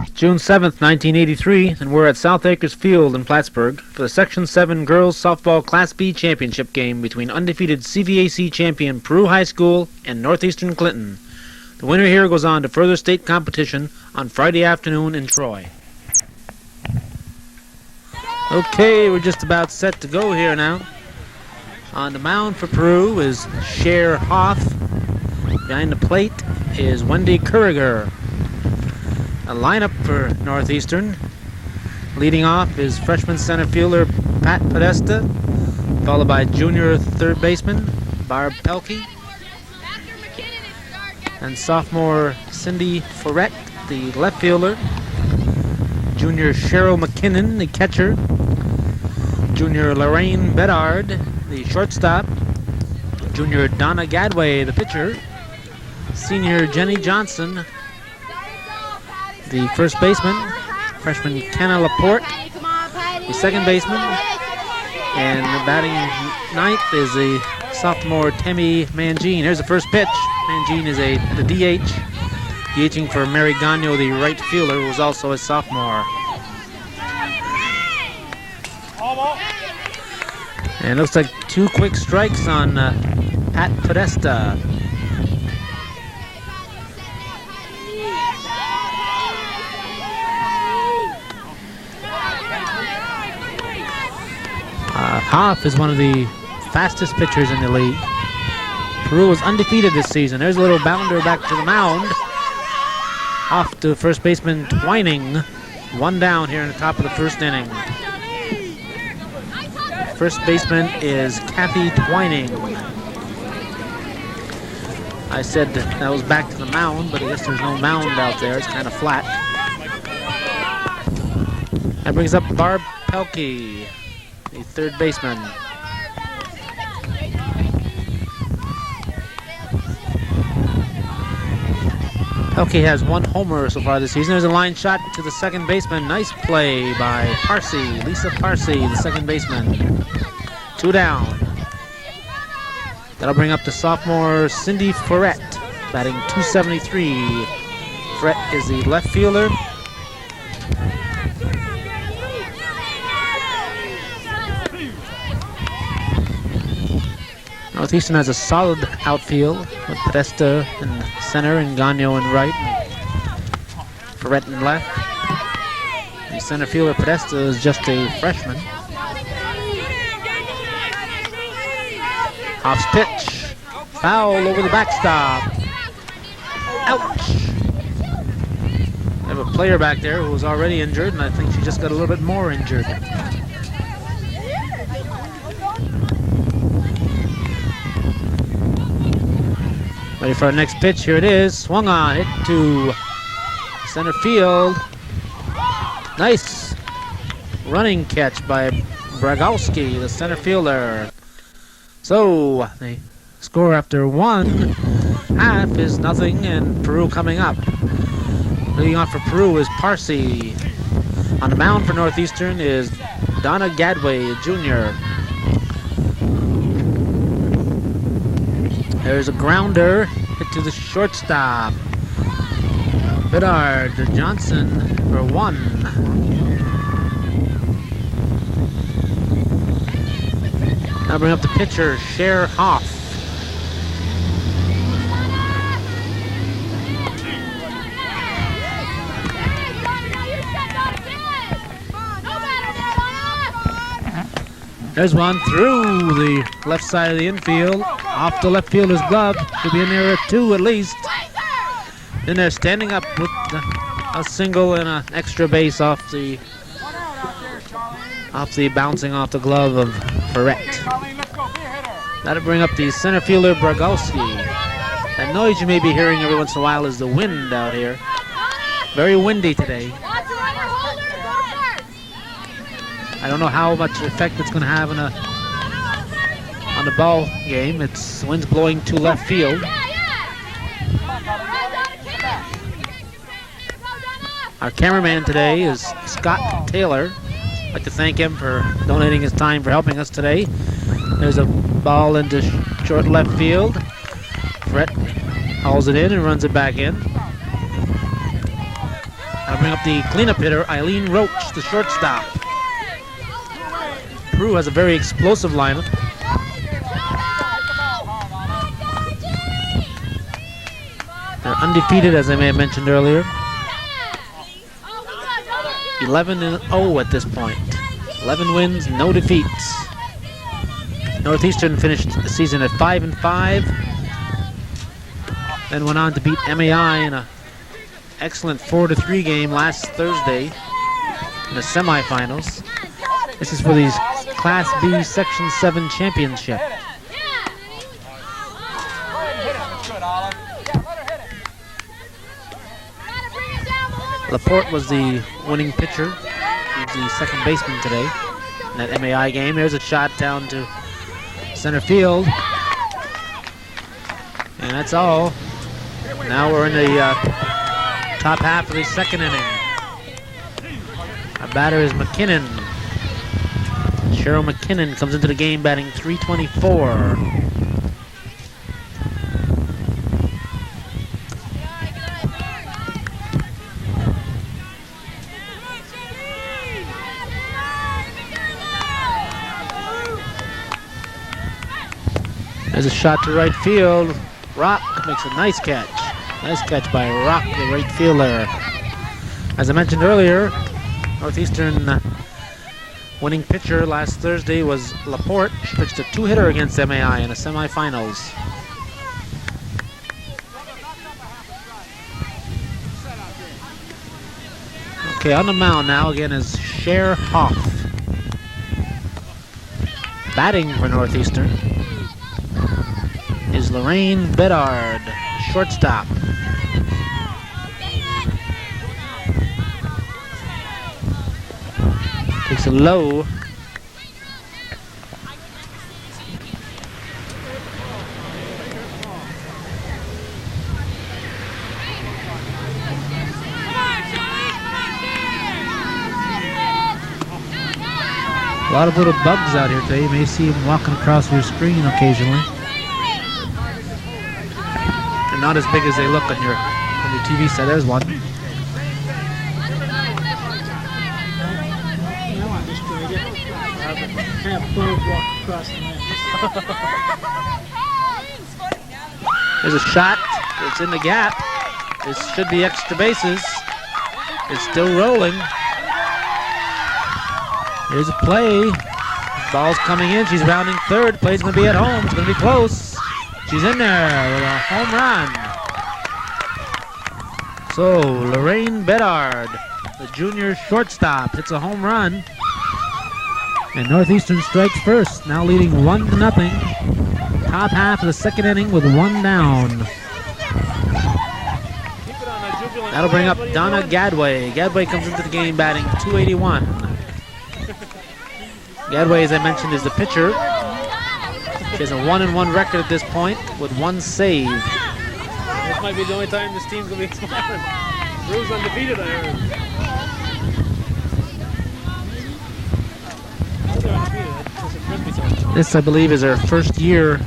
June 7th, 1983, and we're at South Acres Field in Plattsburgh for the Section 7 Girls Softball Class B Championship game between undefeated CVAC champion Peru High School and Northeastern Clinton. The winner here goes on to further state competition on Friday afternoon in Troy. Okay, we're just about set to go here now. On the mound for Peru is Cher Hoff. Behind the plate is Wendy Kuriger. A lineup for Northeastern. Leading off is freshman center fielder Pat Podesta, followed by junior third baseman Barb Pelkey, and sophomore Cindy Forret, the left fielder. Junior Cheryl McKinnon, the catcher. Junior Lorraine Bedard, the shortstop. Junior Donna Gadway, the pitcher. Senior Jenny Johnson, the first baseman. Freshman Kenna Laporte, the second baseman. And batting ninth is the sophomore Tammy Mangine. Here's the first pitch. Mangine is the DH. DHing for Mary Gagno, the right fielder, who was also a sophomore. And it looks like two quick strikes on Pat Podesta. Hoff is one of the fastest pitchers in the league. Peru is undefeated this season. There's a little bounder back to the mound. Off to first baseman Twining. One down here in the top of the first inning. First baseman is Kathy Twining. I said that was back to the mound, but I guess there's no mound out there. It's kind of flat. That brings up Barb Pelkey, the third baseman. Pelkey has one homer so far this season. There's a line shot to the second baseman. Nice play by Parsi, Lisa Parsi, the second baseman. Two down. That'll bring up the sophomore Cindy Forret, batting .273. Forret is the left fielder. Northeastern has a solid outfield with Podesta in center and Gagno in right, and Ferret in left. The center fielder Podesta is just a freshman. Hoff's pitch, foul over the backstop. Ouch! We have a player back there who was already injured, and I think she just got a little bit more injured. Ready for our next pitch. Here it is. Swung on. Hit to center field. Nice running catch by Bragowski, the center fielder. So the score after one half is nothing, and Peru coming up. Leading off for Peru is Parsi. On the mound for Northeastern is Donna Gadway, junior. There's a grounder hit to the shortstop. Bedard Johnson for one. Now bring up the pitcher, Cher Hoff. There's one through the left side of the infield, off the left fielder's glove. Should be in there at two at least. Then they're standing up with a single and an extra base off the bouncing off the glove of Ferret. That'll bring up the center fielder Bragowski. That noise you may be hearing every once in a while is the wind out here. Very windy today. I don't know how much effect it's going to have on the ball game. The wind's blowing to left field. Our cameraman today is Scott Taylor. I'd like to thank him for donating his time for helping us today. There's a ball into short left field. Brett hauls it in and runs it back in. I bring up the cleanup hitter, Eileen Roach, the shortstop. Peru has a very explosive lineup. They're undefeated, as I may have mentioned earlier. 11-0 at this point. 11 wins, no defeats. Northeastern finished the season at 5-5. Then went on to beat MAI in an excellent 4-3 game last Thursday in the semifinals. This is for the Class B Section 7 championship. Laporte was the winning pitcher. He's the second baseman today in that MAI game. There's a shot down to center field. And that's all. Now we're in the top half of the second inning. Our batter is McKinnon. Cheryl McKinnon comes into the game batting .324. There's a shot to right field. Rock makes a nice catch. Nice catch by Rock, the right fielder. As I mentioned earlier, Northeastern winning pitcher last Thursday was Laporte. She pitched a two-hitter against MAI in the semifinals. Okay, on the mound now again is Cher Hoff. Batting for Northeastern is Lorraine Bedard, shortstop. Takes it low. A lot of little bugs out here today. You may see them walking across your screen occasionally. They're not as big as they look on your TV set. There's one. There's a shot. It's in the gap. This should be extra bases. It's still rolling. Here's a play. Ball's coming in. She's rounding third. Play's going to be at home. It's going to be close. She's in there with a home run. So Lorraine Bedard, the junior shortstop, hits a home run. And Northeastern strikes first, now leading 1-0. Top half of the second inning with one down. That'll bring up Donna Gadway. Gadway comes into the game batting .281. Gadway, as I mentioned, is the pitcher. She has a 1-1 record at this point with one save. This might be the only time this team's going to be smiling. Peru's undefeated, I heard. This, I believe, is her first year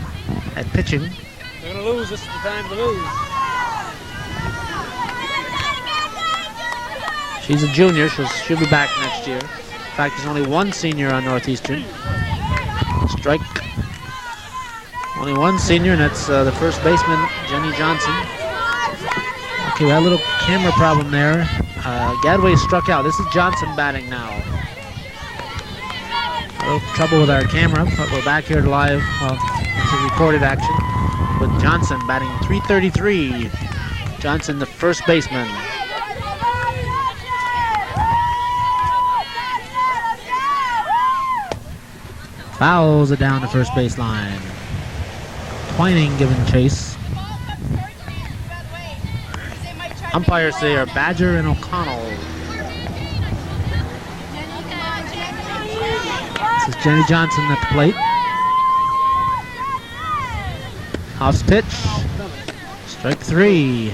at pitching. They're going to lose. This is the time to lose. She's a junior. She'll be back next year. In fact, there's only one senior on Northeastern. Strike. Only one senior, and that's the first baseman, Jenny Johnson. Okay, we had a little camera problem there. Gadway struck out. This is Johnson batting now. A little trouble with our camera, but we're back here live. Well, this is recorded action with Johnson batting .333. Johnson, the first baseman. Fouls it down the first baseline. Twining giving chase. Umpires say are Badger and O'Connell. This is Jenny Johnson at the plate. Hoff's pitch. Strike three.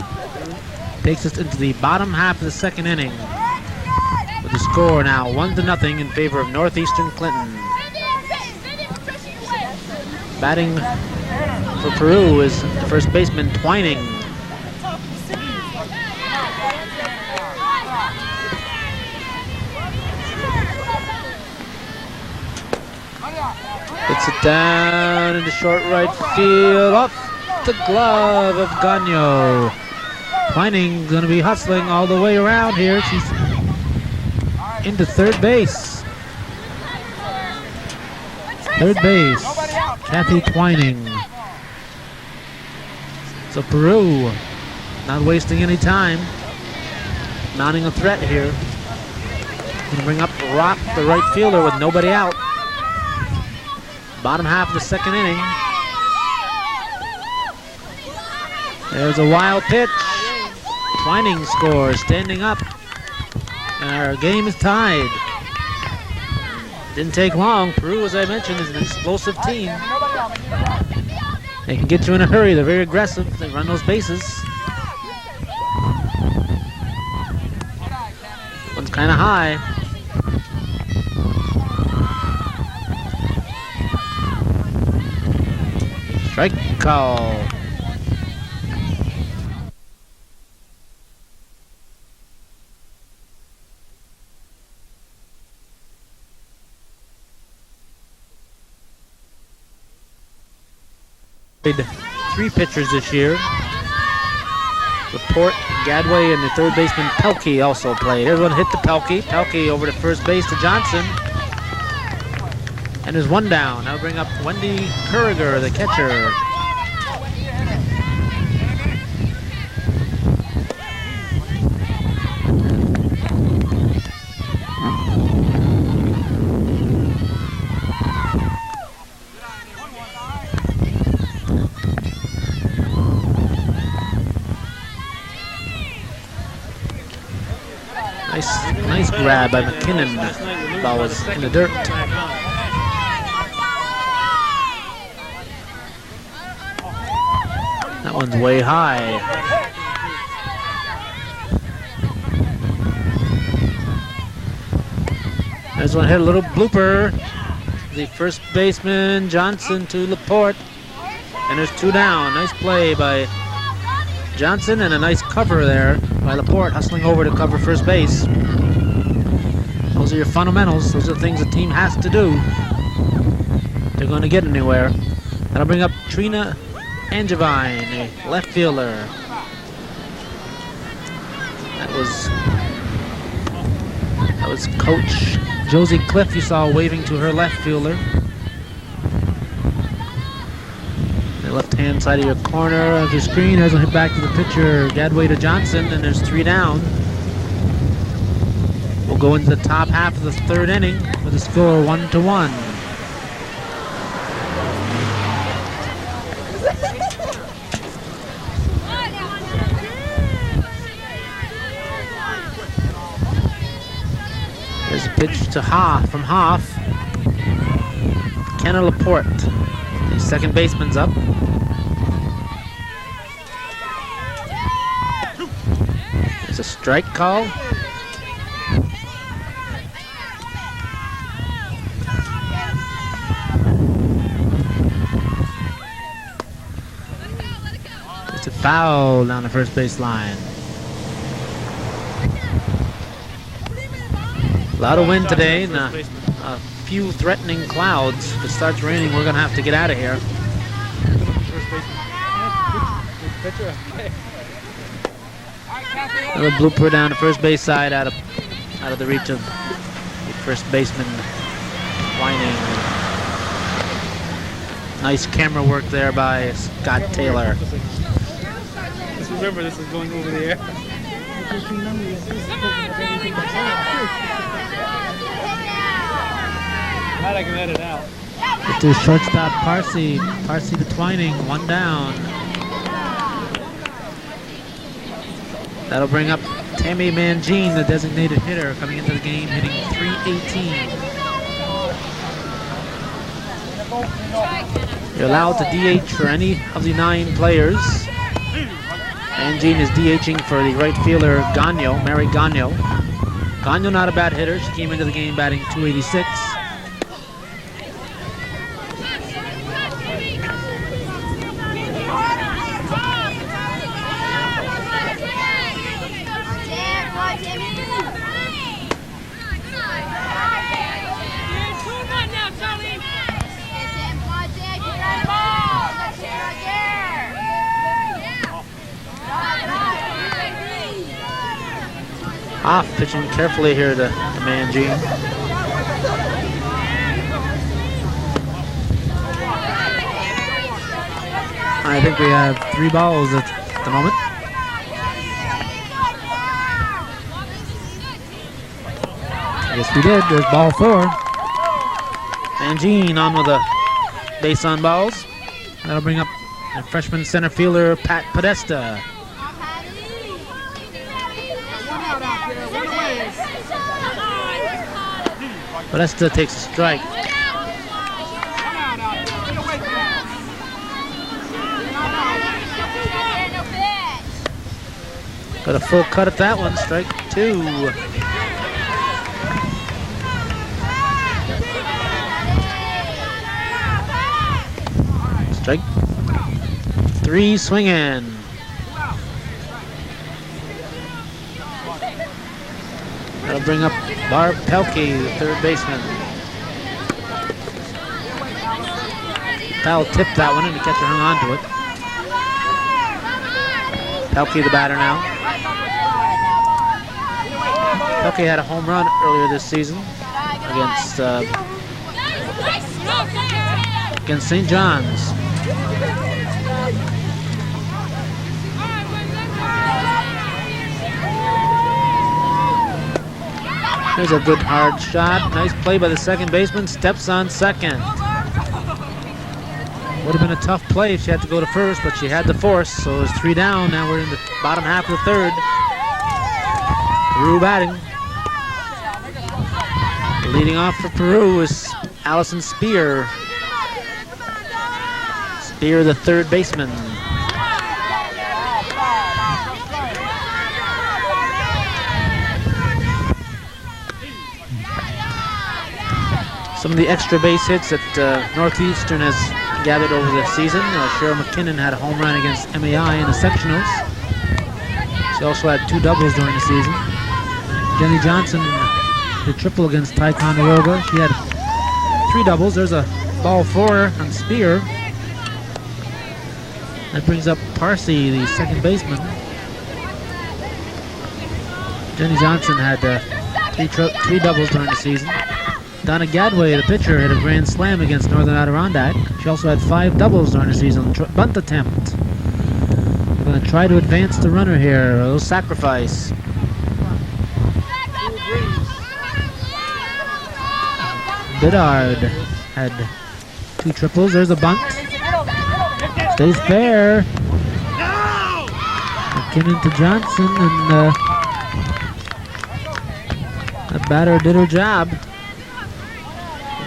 Takes us into the bottom half of the second inning. With the score now 1-0 in favor of Northeastern Clinton. Batting for Peru is the first baseman, Twining. Hits it down into short right field. Off the glove of Gagno. Twining going to be hustling all the way around here. She's into third base. Third base, Kathy Twining. So Peru not wasting any time. Mounting a threat here. Going to bring up Rock, the right fielder, with nobody out. Bottom half of the second inning. There's a wild pitch. Twining scores, standing up. And our game is tied. Didn't take long. Peru, as I mentioned, is an explosive team. They can get you in a hurry. They're very aggressive. They run those bases. One's kind of high. Strike call. Three pitchers this year. Laporte, Gadway, and the third baseman Pelkey also played. Everyone hit the Pelkey. Pelkey over to first base to Johnson. And there's one down. That'll bring up Wendy Kuriger, the catcher. Nice grab by McKinnon. Ball was in the dirt. That one's way high. There's one hit, a little blooper. The first baseman Johnson to Laporte. And there's two down. Nice play by Johnson and a nice cover there by Laporte, hustling over to cover first base. Those are your fundamentals. Those are the things a team has to do if they're going to get anywhere. That'll bring up Trina Angevine, a left fielder. That was Coach Josie Cliff you saw waving to her left fielder. The left-hand side of your corner of your screen. There's a hit back to the pitcher, Gadway to Johnson, and there's three down. We'll go into the top half of the third inning with a score 1-1. There's a pitch to from Hoff. Kenna Laporte, the second baseman's up. There's a strike call. It's a foul down the first base line. A lot of wind today and a few threatening clouds. If it starts raining, we're going to have to get out of here. Another blooper down the first base side out of the reach of the first baseman Twining. Nice camera work there by Scott Taylor. Just remember, this is going over the air. I can edit out. Get to shortstop Parsi. Parsi to Twining, one down. That'll bring up Tammy Mangine, the designated hitter, coming into the game, hitting .318. You're allowed to DH for any of the 9 players. Mangine is DHing for the right fielder Gagno, Mary Gagno. Gagno not a bad hitter. She came into the game batting .286. Off, pitching carefully here to Mangine. I think we have 3 balls at the moment. Yes, we did. There's ball 4. Mangine on with a base on balls. That'll bring up the freshman center fielder, Pat Podesta. Podesta takes a strike. Got a full cut at that one, strike 2. Strike 3 swinging. That'll bring up Barb Pelkey, the third baseman. Powell tipped that one and the catcher hung on to it. Pelkey the batter now. Pelkey had a home run earlier this season against St. John's. There's a good hard shot. Nice play by the second baseman. Steps on second. Would have been a tough play if she had to go to first, but she had the force, so it was 3 down. Now we're in the bottom half of the third. Peru batting. Leading off for Peru is Allison Spear. Spear, the third baseman. Some of the extra base hits that Northeastern has gathered over the season. Cheryl McKinnon had a home run against MAI in the sectionals. She also had 2 doubles during the season. Jenny Johnson did triple against Ticonderoga. She had 3 doubles. There's a ball 4 on Spear. That brings up Parsi, the second baseman. Jenny Johnson had 3 doubles during the season. Donna Gadway, the pitcher, hit a grand slam against Northern Adirondack. She also had 5 doubles during the season. Bunt attempt. We're going to try to advance the runner here. A little sacrifice. Biddard had 2 triples. There's a bunt. Stays fair. McKinnon to Johnson, and that batter did her job.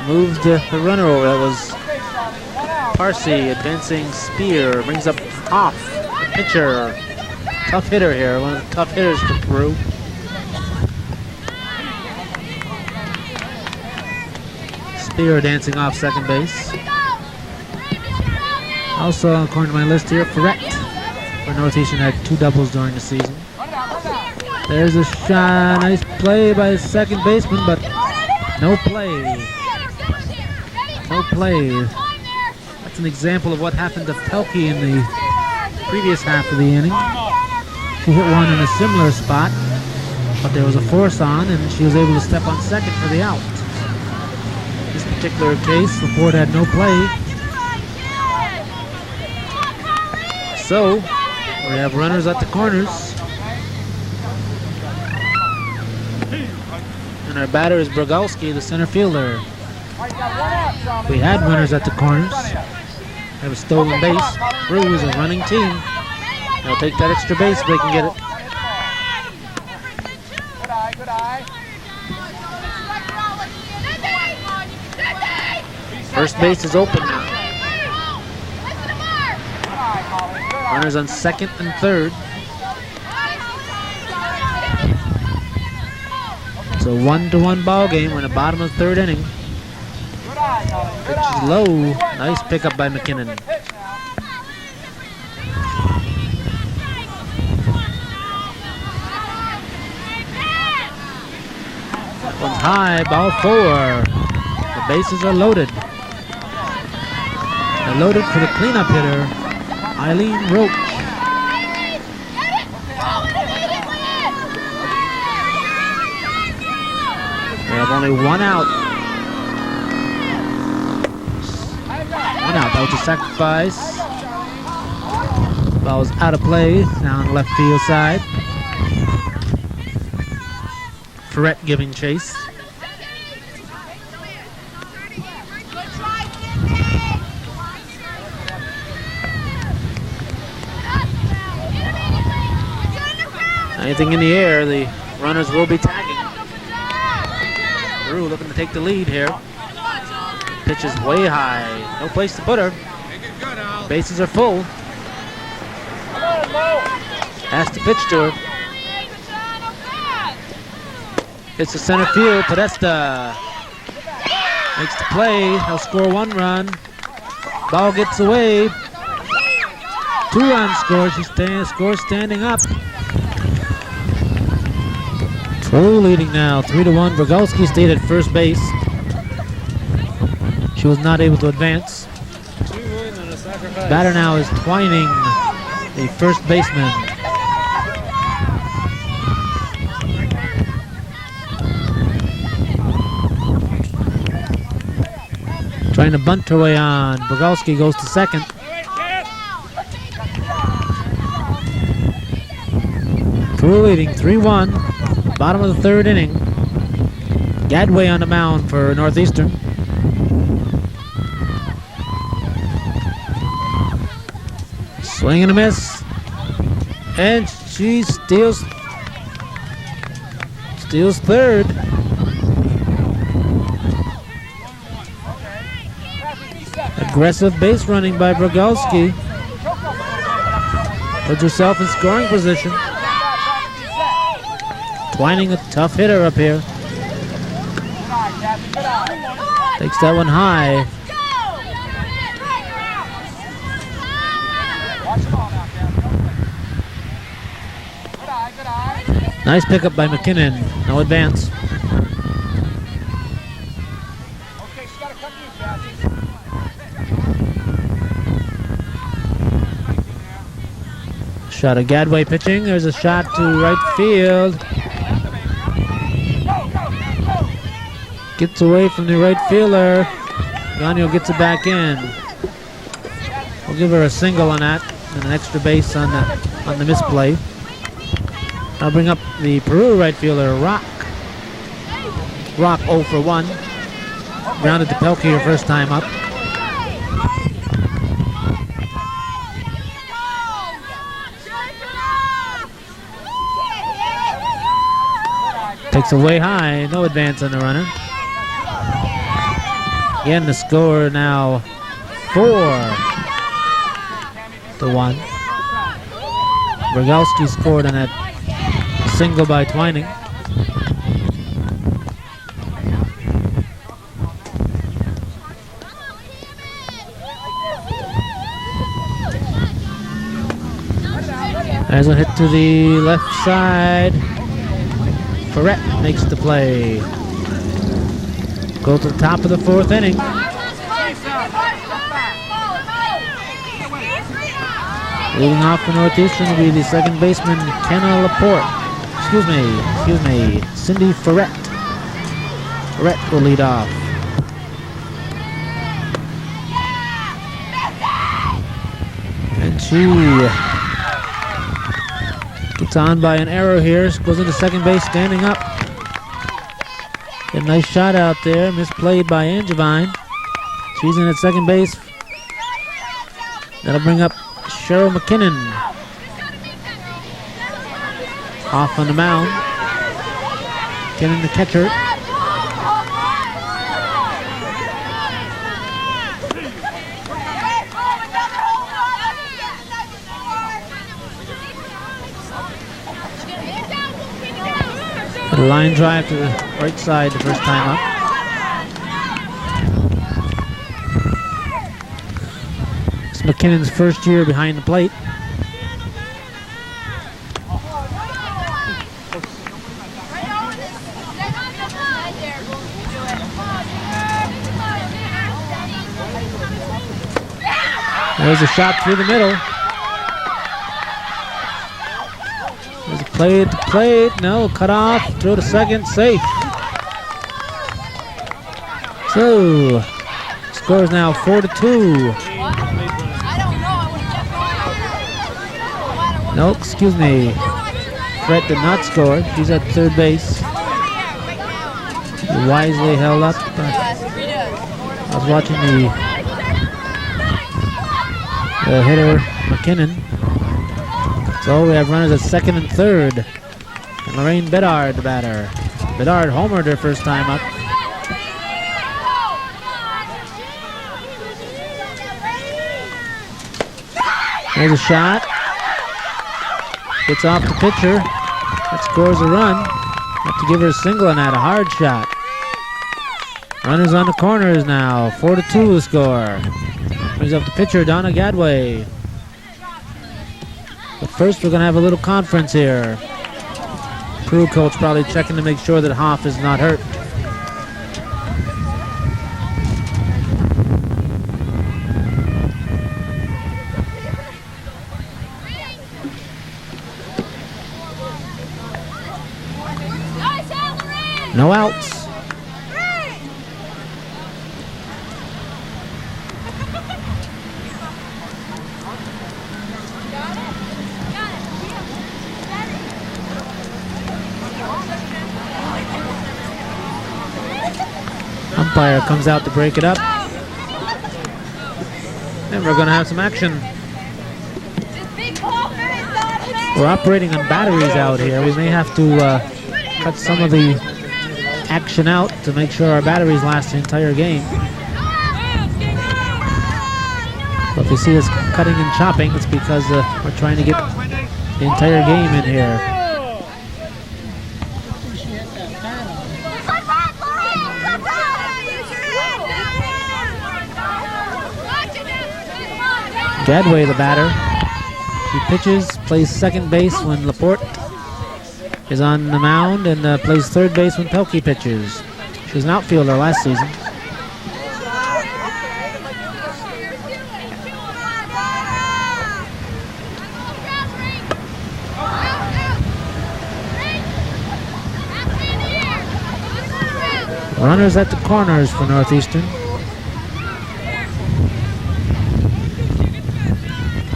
Moved the runner over. That was Parsi advancing Spear. Brings up Off, the pitcher. Tough hitter here. One of the tough hitters for Peru. Spear dancing off second base. Also, according to my list here, Ferret for Northeastern had 2 doubles during the season. There's a shot. Nice play by the second baseman, but no play. No play. That's an example of what happened to Pelkey in the previous half of the inning. She hit one in a similar spot, but there was a force on, and she was able to step on second for the out. In this particular case, LaPorte had no play. So, we have runners at the corners. And our batter is Brogowski, the center fielder. We had runners at the corners. We have a stolen base. Peru is a running team. They'll take that extra base if they can get it. First base is open now. Runners on second and third. It's a 1-1 ball game. We're in the bottom of the third inning. Pitch is low. Nice pickup by McKinnon. That one's high. Ball 4. The bases are loaded. They're loaded for the cleanup hitter, Eileen Roach. have only one out. One out. That was a sacrifice. Ball was out of play. Now on the left field side. Ferret giving chase. Anything in the air, the runners will be tagging. Peru looking to take the lead here. Pitch is way high. No place to put her. Bases are full. Has to pitch to her. It's the center field. Podesta makes the play. He'll score 1 run. Ball gets away. 2-run score. She scores standing up. Peru leading now, 3-1. Brogowski stayed at first base. She was not able to advance. Batter now is Twining, the first baseman. Trying to bunt her way on. Brogowski goes to second. Peru leading 3-1. Bottom of the 3rd inning. Gadway on the mound for Northeastern. Swing and a miss. And she steals third. Aggressive base running by Brogowski. Puts herself in scoring position. Twining a tough hitter up here. Takes that one high. Nice pickup by McKinnon. No advance. Shot of Gadway pitching. There's a shot to right field. Gets away from the right fielder. Gagno gets it back in. We'll give her a single on that and an extra base on the misplay. I'll bring up the Peru right fielder, Rock. Rock 0 for 1. Grounded to Pelkey her first time up. Takes away high, no advance on the runner. Again, the score now 4-1. Brogowski scored on that single by Twining. There's a hit to the left side. Ferret makes the play. Go to the top of the 4th inning. Leading off for Northeastern will be the second baseman, Kenna Laporte. Excuse me, Cindy Ferret. Ferret will lead off. And she gets on by an error here. Goes into second base, standing up. A nice shot out there, misplayed by Angevine. She's in at second base. That'll bring up Cheryl McKinnon. Off on the mound. McKinnon the catcher. A line drive to the right side the first time up. It's McKinnon's first year behind the plate. There's a shot through the middle. There's a play at the plate. No, cut off. Throw to second. Safe. So, score is now 4-2. No, excuse me. Fred did not score. She's at third base. Wisely held up. I was watching the hitter, McKinnon. So we have runners at second and third. And Lorraine Bedard, the batter. Bedard homered her first time up. There's a shot. Gets off the pitcher. That scores a run. Have to give her a single on that, a hard shot. Runners on the corners now. 4-2 the score. Brings up the pitcher, Donna Gadway. But first we're going to have a little conference here. Peru coach probably checking to make sure that Hoff is not hurt. No outs. Umpire comes out to break it up. And we're going to have some action. We're operating on batteries out here. We may have to cut some of the action out to make sure our batteries last the entire game. But if you see us cutting and chopping, it's because we're trying to get the entire game in here. Gadway, the batter. She pitches, plays second base when Laporte is on the mound, and plays third base when Pelkey pitches. She was an outfielder last season. Runners at the corners for Northeastern.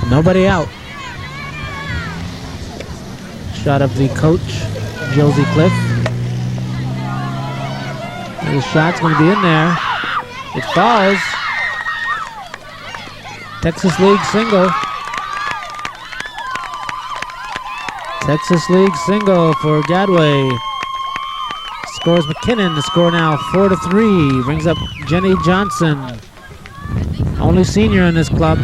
Nobody out. Shot of the coach, Josie Cliff. And the shot's going to be in there. It falls. Texas League single. Texas League single for Gadway. Scores McKinnon. The score now 4-3. Brings up Jenny Johnson. Only senior in this club.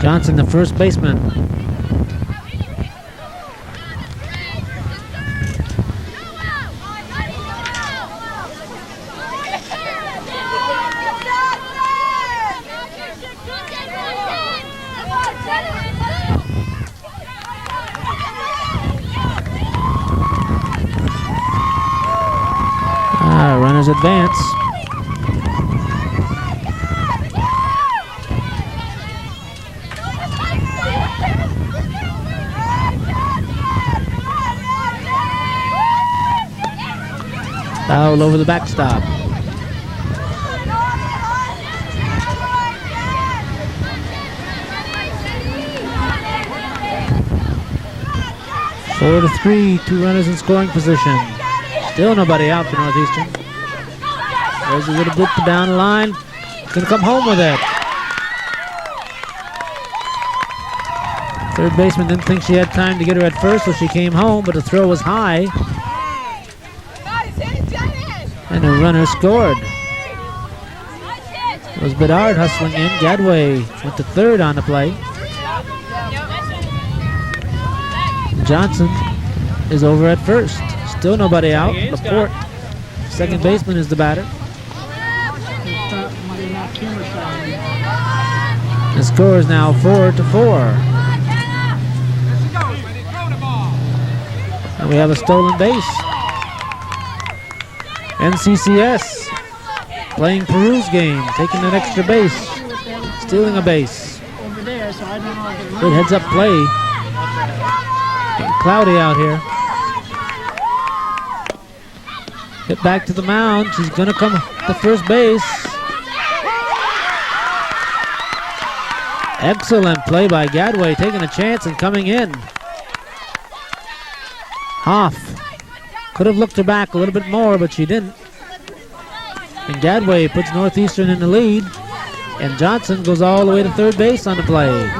Johnson, the first baseman. Runners advance. Foul over the backstop. Four to 3, 2 runners in scoring position. Still nobody out for Northeastern. There's a little bit down the line. Gonna come home with it. Third baseman didn't think she had time to get her at first, so she came home, but the throw was high. And the runner scored. It was Bedard hustling in. Gadway went to third on the play. Johnson is over at first. Still nobody out. Laporte, second baseman, is the batter. The score is now 4-4. And we have a stolen base. NCCS playing Peru's game, taking an extra base, stealing a base. Good heads-up play. Getting cloudy out here. Hit back to the mound. She's going to come to first base. Excellent play by Gadway, taking a chance and coming in. Hoff could have looked her back a little bit more, but she didn't. And Gadway puts Northeastern in the lead. And Johnson goes all the way to third base on the play.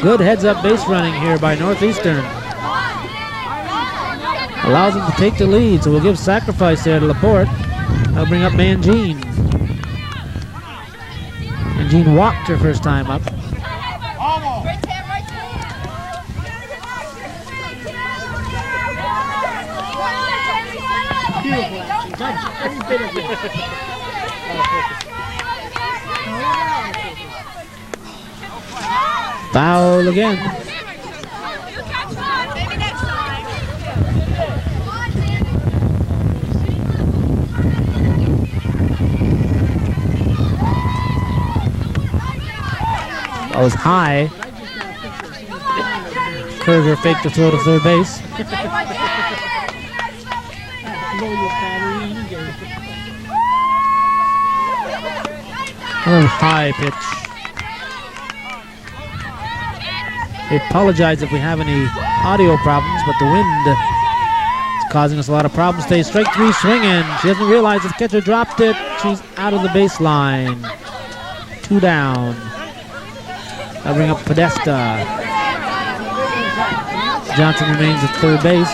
Good heads-up base running here by Northeastern. Allows them to take the lead, so we'll give sacrifice there to Laporte. That'll bring up Mangine. Mangine walked her first time up. Foul again. That was high. Kerger faked the throw to third base. Another high pitch. We apologize if we have any audio problems, but the wind is causing us a lot of problems today. Strike three swinging. She doesn't realize the catcher dropped it. She's out of the baseline. 2 down. I'll bring up Podesta. Johnson remains at third base.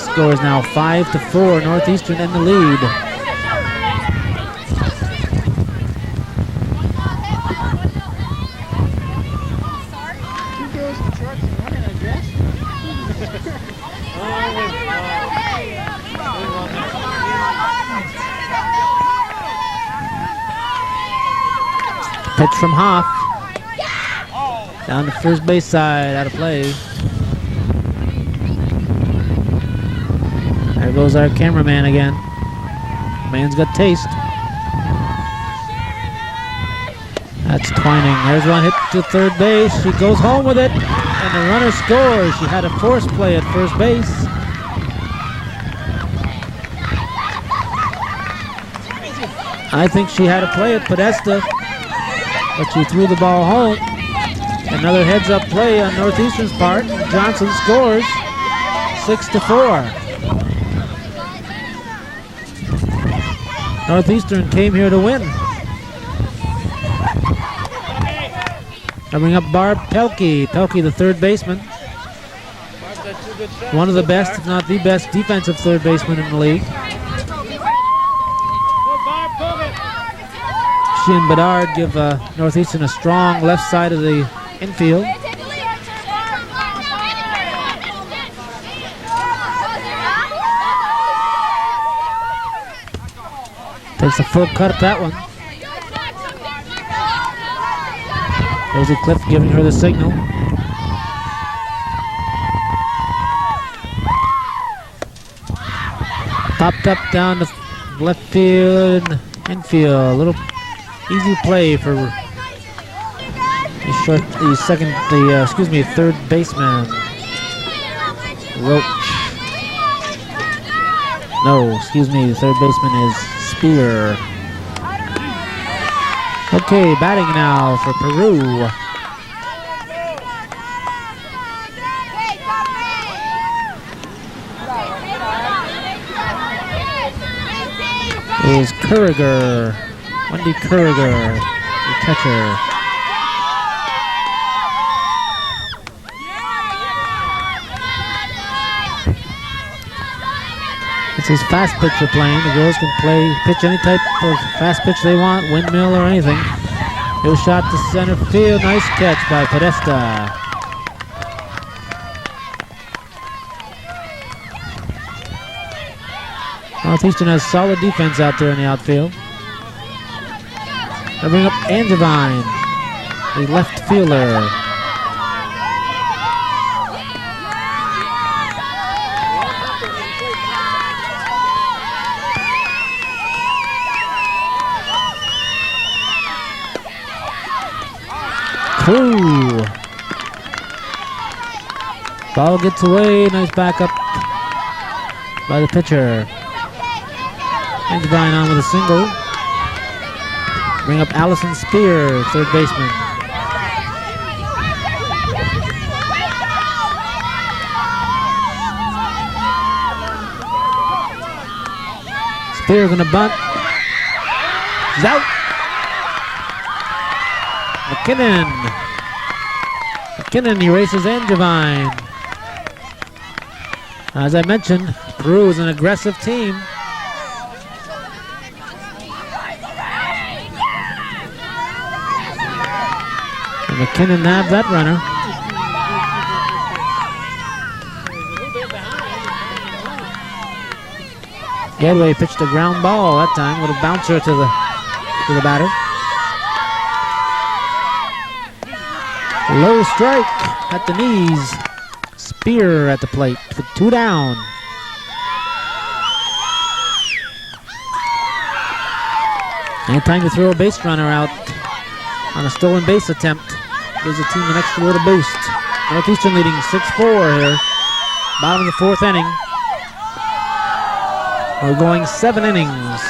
Score is now 5-4. Northeastern in the lead. Pitch from Hoff. Down the first base side, out of play. There goes our cameraman again. Man's got taste. That's Twining. There's one hit to third base. She goes home with it, and the runner scores. She had a force play at first base. I think she had a play at Podesta, but she threw the ball home. Another heads-up play on Northeastern's part. Johnson scores 6-4. Northeastern came here to win. I bring up Barb Pelkey. Pelkey, the third baseman. One of the best, if not the best, defensive third baseman in the league. She and Bedard give Northeastern a strong left side of the infield. Takes a full cut at that one. Rosie Cliff giving her the signal. Popped up down the left field, infield. A little easy play for the third baseman. Roach. No, the third baseman is Spear. Okay, batting now for Peru. Is Kurriger. Wendy Kurriger, the catcher. This is fast pitch we're playing. The girls can pitch any type of fast pitch they want, windmill or anything. Here's a shot to center field. Nice catch by Podesta. Northeastern has solid defense out there in the outfield. I bring up Angevine, the left fielder. Ooh. Ball gets away. Nice backup by the pitcher. Angevine on with a single. Bring up Allison Spear, third baseman. Spear gonna bunt. He's out. McKinnon erases Angevine. As I mentioned, Peru is an aggressive team. And McKinnon nabbed that runner. Gadway pitched a ground ball that time, a little bouncer to the batter. Low strike at the knees. Spear at the plate with 2 down. And time to throw a base runner out on a stolen base attempt. Gives the team an extra little boost. Northeastern leading 6-4 here. Bottom of the 4th inning. We're going 7 innings.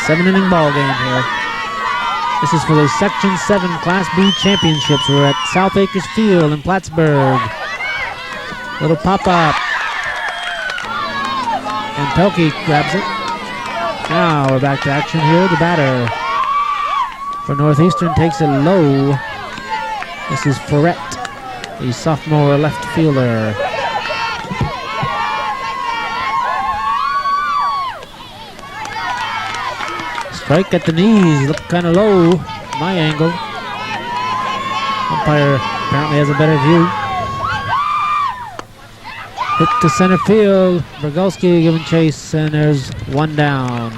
7-inning ball game here. This is for the Section 7 Class B Championships. We're at South Acres Field in Plattsburgh. Little pop-up. And Pelkey grabs it. Now we're back to action here. The batter for Northeastern takes it low. This is Ferret, the sophomore left fielder. Strike at the knees, looked kind of low, my angle. Umpire apparently has a better view. Hit to center field, Brogowski giving chase, and there's 1 down.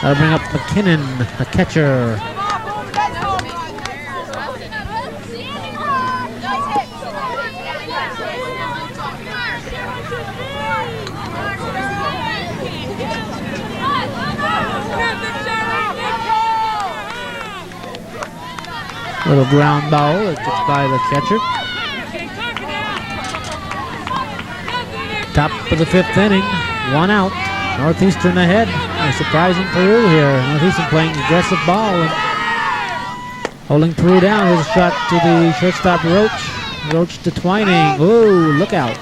That'll bring up McKinnon, the catcher. Little ground ball that gets by the catcher. Top of the 5th inning, 1 out. Northeastern ahead. A surprising Peru here. Northeastern playing aggressive ball and holding Peru down. Here's a shot to the shortstop Roach. Roach to Twining. Ooh, look out.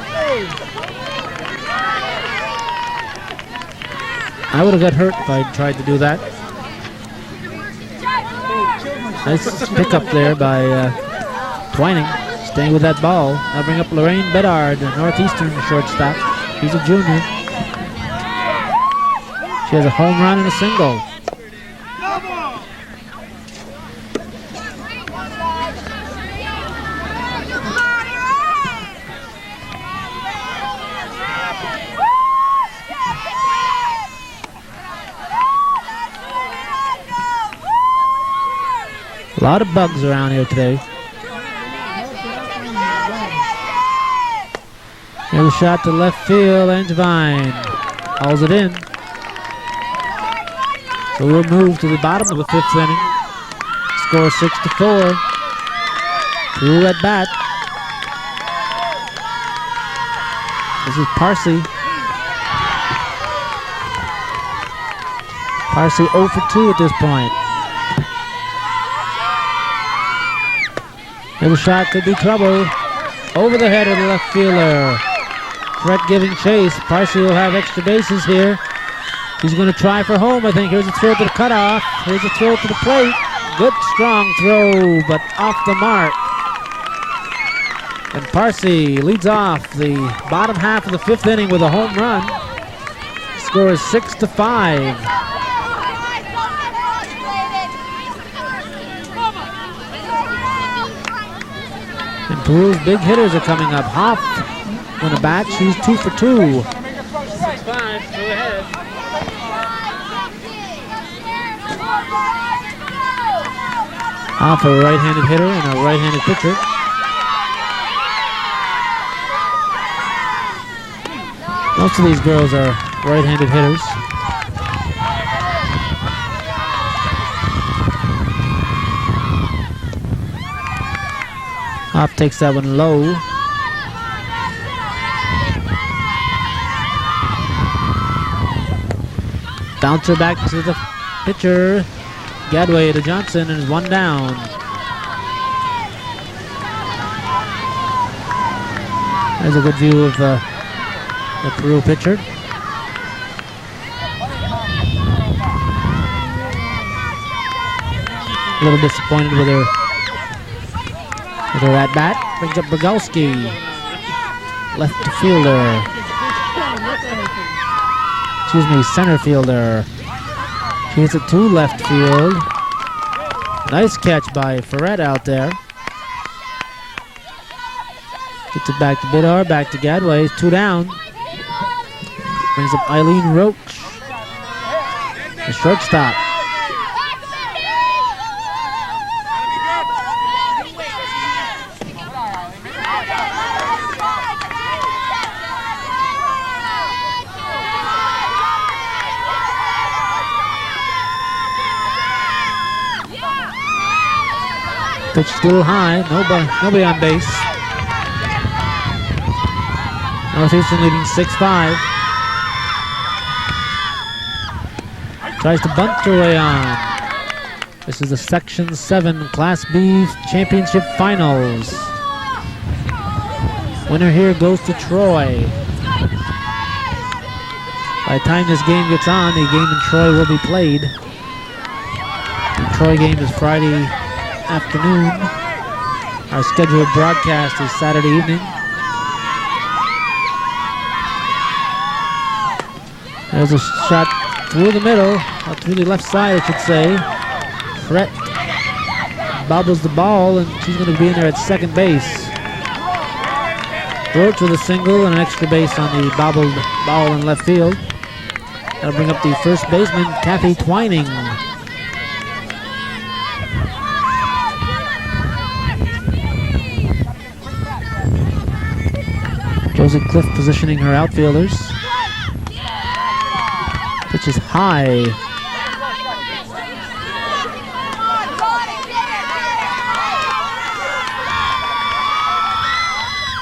I would have got hurt if I'd tried to do that. Nice pickup there by Twining, staying with that ball. I'll bring up Lorraine Bedard, the Northeastern shortstop. She's a junior. She has a home run and a single. A lot of bugs around here today. Here's a shot to left field, Angevine hauls it in. So we'll move to the bottom of the 5th inning. Score 6-4. Peru at bat. This is Parsi. Parsi 0 for 2 at this point. Here's a shot, could be trouble. Over the head of the left fielder. Threat giving chase. Parsi will have extra bases here. He's going to try for home, I think. Here's a throw to the cutoff. Here's a throw to the plate. Good, strong throw, but off the mark. And Parsi leads off the bottom half of the 5th inning with a home run. Score is 6-5. And Peru's big hitters are coming up. Hoff on a bat. She's 2 for 2. 6-5, go ahead. Hoff, a right-handed hitter and a right-handed pitcher. Most of these girls are right-handed hitters. Hoff takes that one low. Bouncer back to the pitcher. Gadway to Johnson, and is one down. There's a good view of the Peru pitcher. A little disappointed with her at bat. Brings up Brogowski, left fielder. Excuse me, center fielder. She hits it to left field. Nice catch by Ferret out there. Gets it back to Bidar, back to Gadway. 2 down. Brings up Eileen Roach, the shortstop. Pitch still high, nobody on base. Northeastern leading 6-5. Tries to bunt her way on. This is the Section 7 Class B Championship Finals. Winner here goes to Troy. By the time this game gets on, the game in Troy will be played. The Troy game is Friday afternoon. Our scheduled broadcast is Saturday evening. There's a shot through the middle, or through the left side, I should say. Fret bobbles the ball, and she's going to be in there at second base. Roach with a single and an extra base on the bobbled ball in left field. That'll bring up the first baseman, Kathy Twining. Josie Cliff positioning her outfielders. Pitch is high.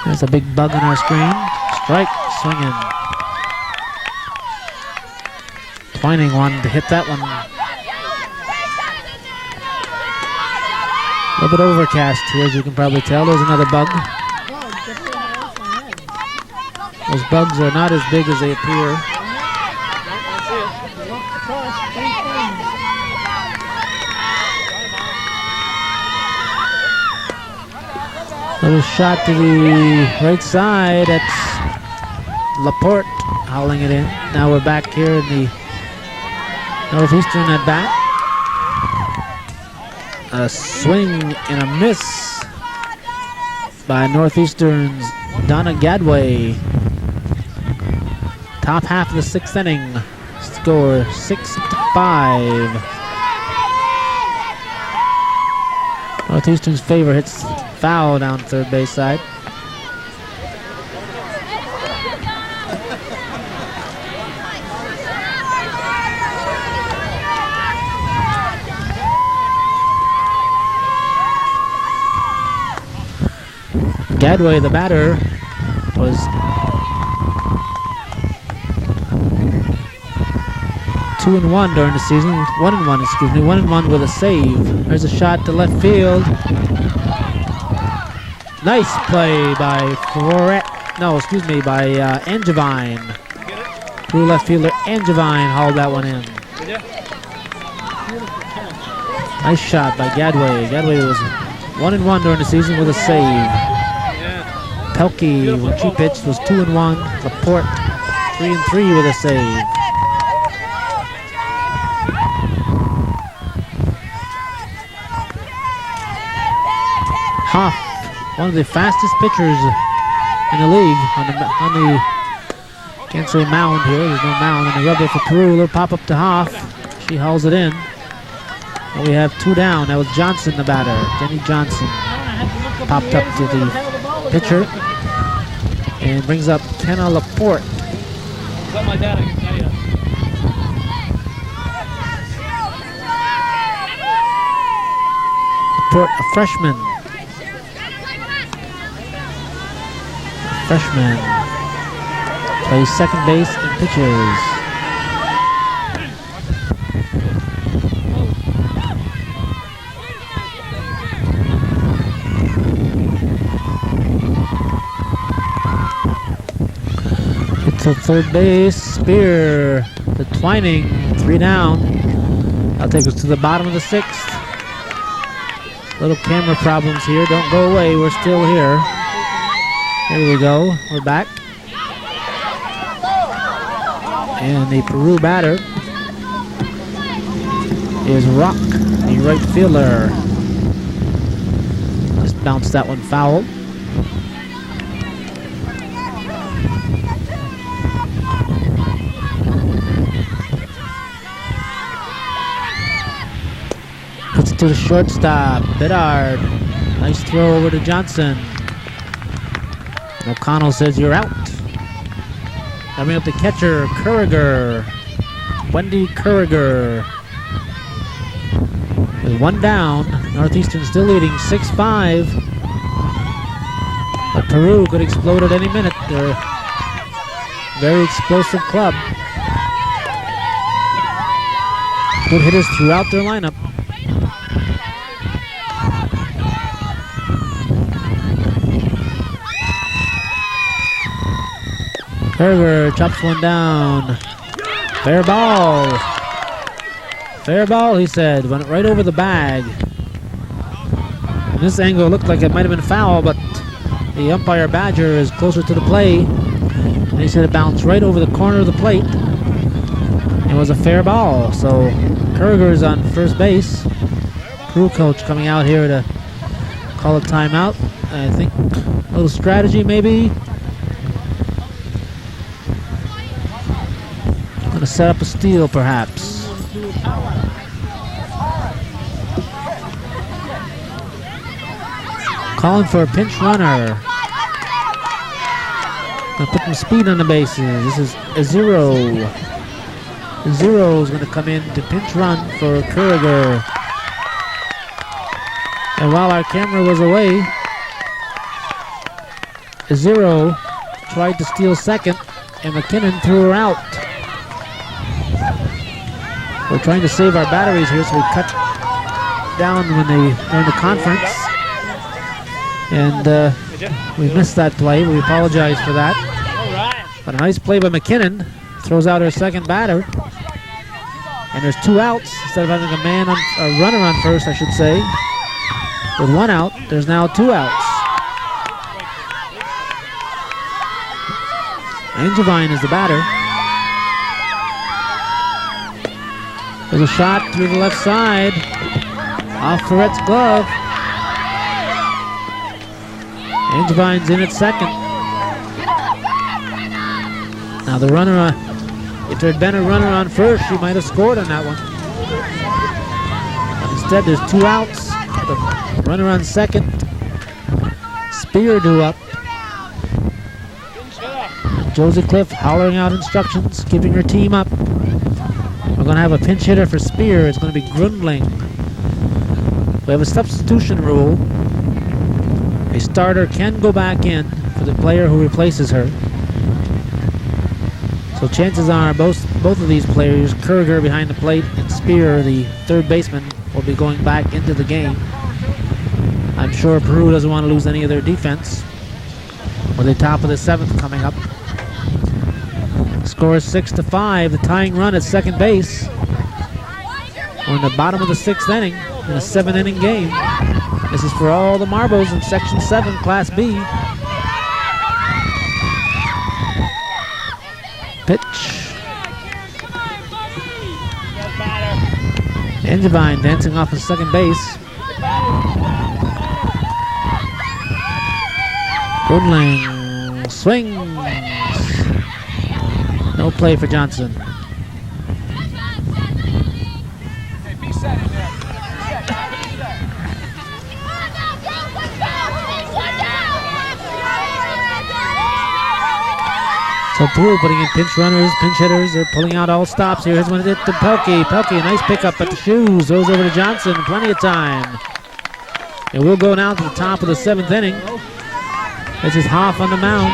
There's a big bug on our screen. Strike, swinging. Twining wanted to hit that one. A little bit overcast here, as you can probably tell. There's another bug. Those bugs are not as big as they appear. Little shot to the right side. That's Laporte howling it in. Now we're back here in the Northeastern at bat. A swing and a miss by Northeastern's Donna Gadway. Top half of the 6th inning. Score 6-5. Northeastern's favor hits foul down third base side. Gadway, the batter, was 2-1 during the season. 1-1, excuse me. 1-1 with a save. There's a shot to left field. Nice play by by Angevine. True left fielder Angevine hauled that one in. Nice shot by Gadway. Gadway was 1-1 during the season with a save. Pelkey, when she pitched, was 2-1. Laporte, 3-3 with a save. Hoff, one of the fastest pitchers in the league on the can't say mound here. There's no mound on the rubber for Peru. Little pop up to Hoff. She hauls it in. And we have 2 down. That was Johnson, the batter. Jenny Johnson popped up to the pitcher and brings up Kenna Laporte. Something like that, I can tell you. Laporte, a freshman. Plays second base and pitches. to third base. Spear to Twining. 3 down. That'll take us to the bottom of the 6th. Little camera problems here. Don't go away. We're still here. Here we go. We're back. And the Peru batter is Rock, the right fielder. Just bounced that one foul. Puts it to the shortstop, Bedard. Nice throw over to Johnson. O'Connell says you're out. Coming up the catcher, Curriger. Wendy Curriger. With 1 down, Northeastern still leading 6-5. But Peru could explode at any minute. They're a very explosive club. Good hitters throughout their lineup. Curriger chops one down. Fair ball. Fair ball, he said. Went right over the bag. From this angle, it looked like it might have been foul, but the umpire Badger is closer to the play. And he said it bounced right over the corner of the plate. It was a fair ball. So Curriger is on first base. Peru coach coming out here to call a timeout. I think a little strategy maybe. Gonna set up a steal perhaps. Calling for a pinch runner. Gonna put some speed on the bases. This is Azero. Azero is gonna come in to pinch run for Curriger. And while our camera was away, Azero tried to steal second and McKinnon threw her out. We're trying to save our batteries here, so we cut down when they're in the conference. And we missed that play. We apologize for that. But a nice play by McKinnon. Throws out her second batter. And there's 2 outs. Instead of having a runner on first, I should say. With 1 out, there's now 2 outs. Angevine is the batter. There's a shot through the left side. Off Ferret's glove. Angevine's in at second. Now the runner, if there had been a runner on first, she might have scored on that one. But instead, there's 2 outs. The runner on second. Spear due up. Josie Cliff hollering out instructions, keeping her team up. We're going to have a pinch hitter for Spear. It's going to be Grundling. We have a substitution rule. A starter can go back in for the player who replaces her. So chances are both of these players, Curriger behind the plate and Spear, the third baseman, will be going back into the game. I'm sure Peru doesn't want to lose any of their defense. With the top of the 7th coming up. Score is 6-5. The tying run at second base. We're in the bottom of the 6th inning in a 7-inning game. This is for all the marbles in Section 7, Class B. Pitch. Angevine dancing off of second base. Grundling swings. No play for Johnson. So Peru putting in pinch runners, pinch hitters. They're pulling out all stops here. Here's one hit to Pelkey. Pelkey, a nice pickup at the shoes. Goes over to Johnson. Plenty of time. And we'll go now to the top of the 7th inning. This is Hoff on the mound.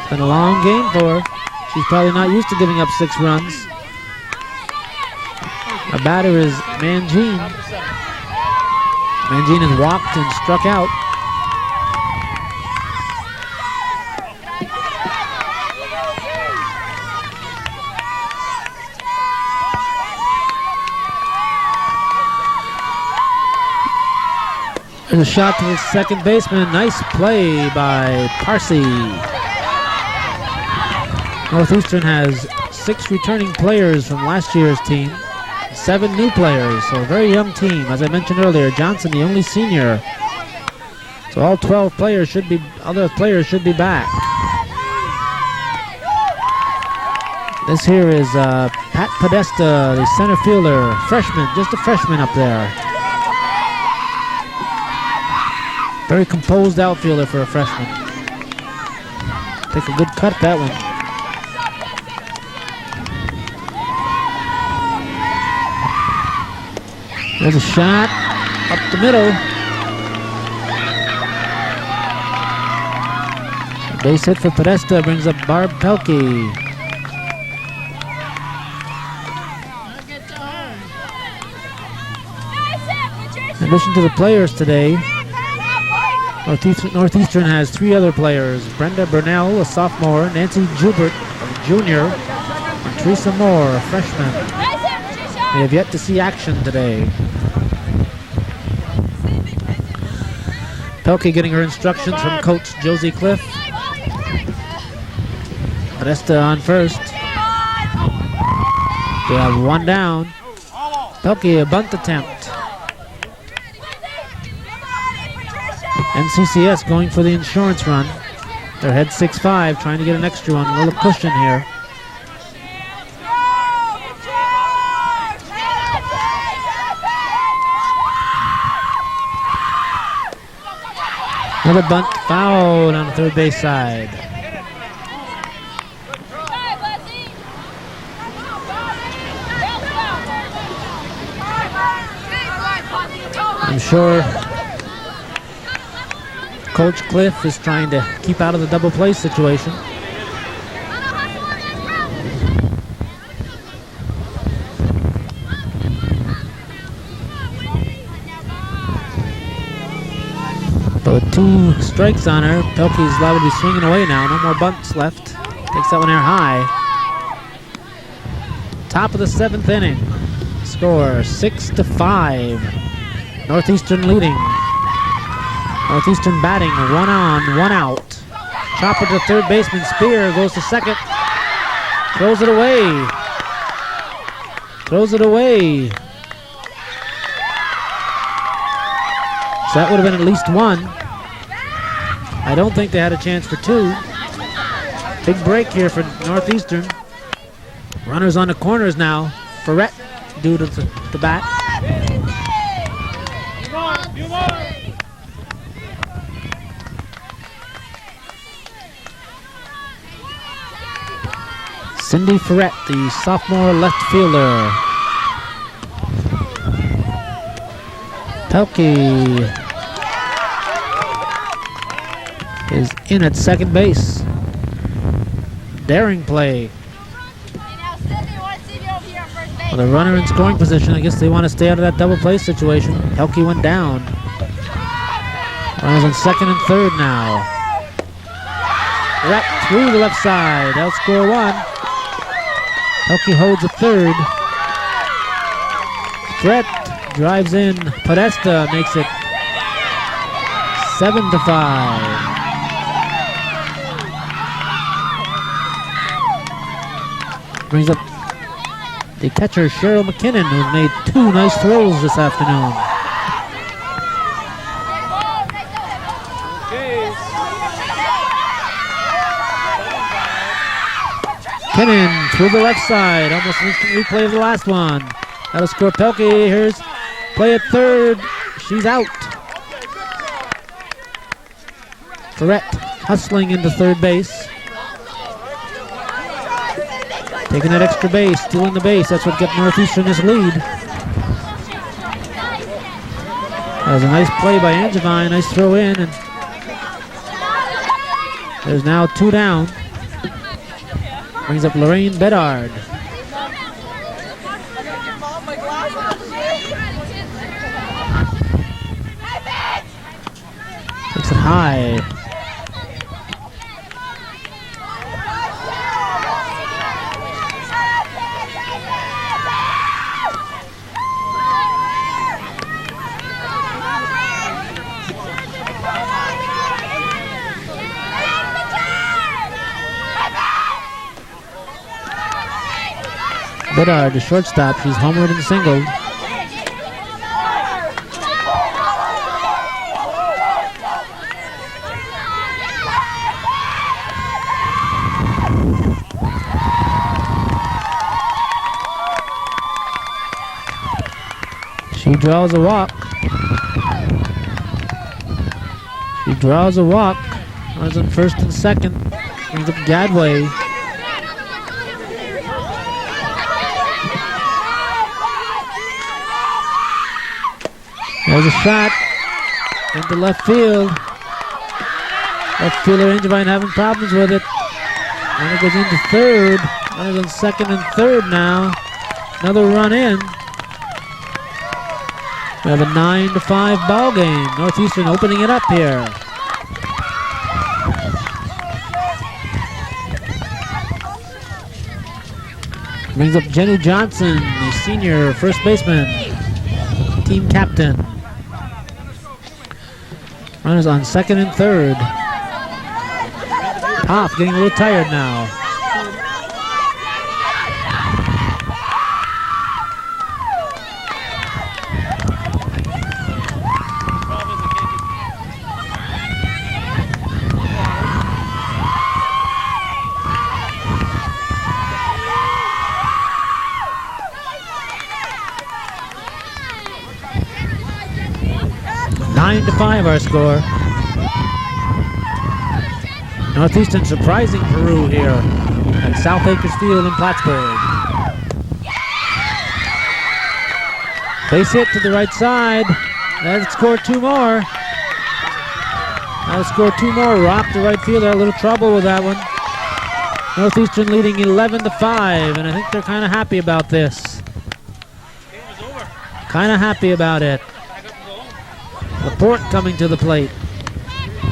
It's been a long game for her. She's probably not used to giving up 6 runs. Our batter is Mangine. Mangine has walked and struck out. There's a shot to the second baseman. Nice play by Parsi. Northeastern has 6 returning players from last year's team, 7 new players, so a very young team. As I mentioned earlier, Johnson the only senior. So all 12 players should be, other players should be back. This here is Pat Podesta, the center fielder, freshman, just a freshman up there. Very composed outfielder for a freshman. Take a good cut that one. There's a shot up the middle. A base hit for Podesta brings up Barb Pelkey. In addition to the players today, Northeastern has 3 other players. Brenda Burnell, a sophomore, Nancy Joubert, a junior, and Teresa Moore, a freshman. They have yet to see action today. Pelkey getting her instructions from Coach Josie Cliff. Podesta on first. They have 1 down. Pelkey, a bunt attempt. NCCS going for the insurance run. They're ahead 6-5, trying to get an extra one, a little cushion here. Another bunt, foul on the third base side. I'm sure Coach Cliff is trying to keep out of the double play situation. But with 2 strikes on her, Pelkey's liable to be swinging away now. No more bunts left. Takes that one air high. Top of the 7th inning. Score 6-5. Northeastern leading. Northeastern batting, 1 on, 1 out. Chopper to third baseman, Spear goes to second. Throws it away. Throws it away. So that would have been at least 1. I don't think they had a chance for 2. Big break here for Northeastern. Runners on the corners now. Ferret due to the bat. Cindy Ferret, the sophomore left fielder. Pelkey is in at second base. Daring play. Well, the runner in scoring position, I guess they want to stay out of that double play situation. Pelkey went down. Runners on second and third now. Ferret through the left side. They'll score 1. Pelkey holds a third. Ferret drives in. Podesta makes it 7-5. Brings up the catcher Cheryl McKinnon, who's made 2 nice throws this afternoon. McKinnon through the left side, almost an instant replay of the last one. That'll score Pelkey. Here's play at third. She's out. Ferret hustling into third base. Taking that extra base, stealing the base. That's what got Northeastern this lead. That was a nice play by Angevine. Nice throw in. And there's now 2 down. Brings up Lorraine Bedard. Takes it high. Bedard, the shortstop, she's homered and singled. She draws a walk. She draws a walk. Runs in first and second. Brings up Gadway. There's a shot into left field. Left fielder Angevine having problems with it. And it goes into third. Runners on second and third now. Another run in. We have a 9-5 ball game. Northeastern opening it up here. Brings up Jenny Johnson, the senior first baseman, team captain. Runners on second and third. Hoff getting a little tired now. Nine to 5 our score. Northeastern surprising Peru here at South Acres Field in Plattsburgh. Base hit to the right side. That'll score two more. That'll score two more. Rock the right fielder. A little trouble with that one. Northeastern leading 11-5, and I think they're kind of happy about this. Kind of happy about it. Laporte coming to the plate.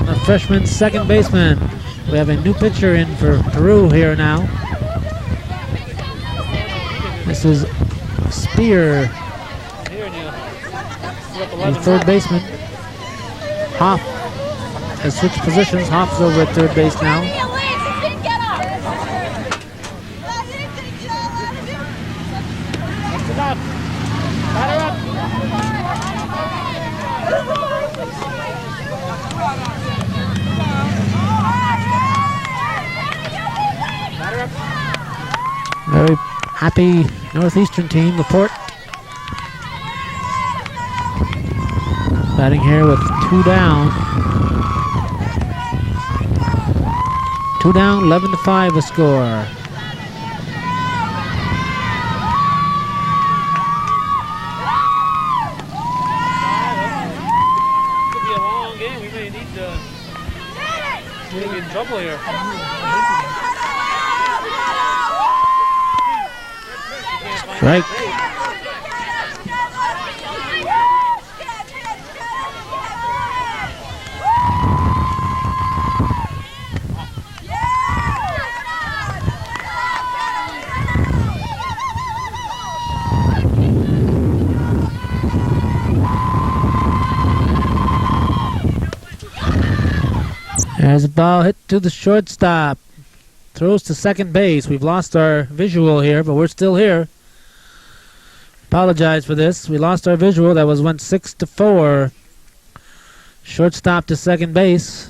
A freshman second baseman. We have a new pitcher in for Peru here now. This is Spear, the third baseman. Hoff has switched positions. Hoff's over at third base now. Very happy Northeastern team. Laporte batting here with two down. 2 down, 11-5 the score. Could be a long game. We may need to be in trouble here. Strike. There's a ball hit to the shortstop. Throws to second base. We've lost our visual here, but we're still here. Apologize for this. We lost our visual. That went 6-4. Shortstop to second base.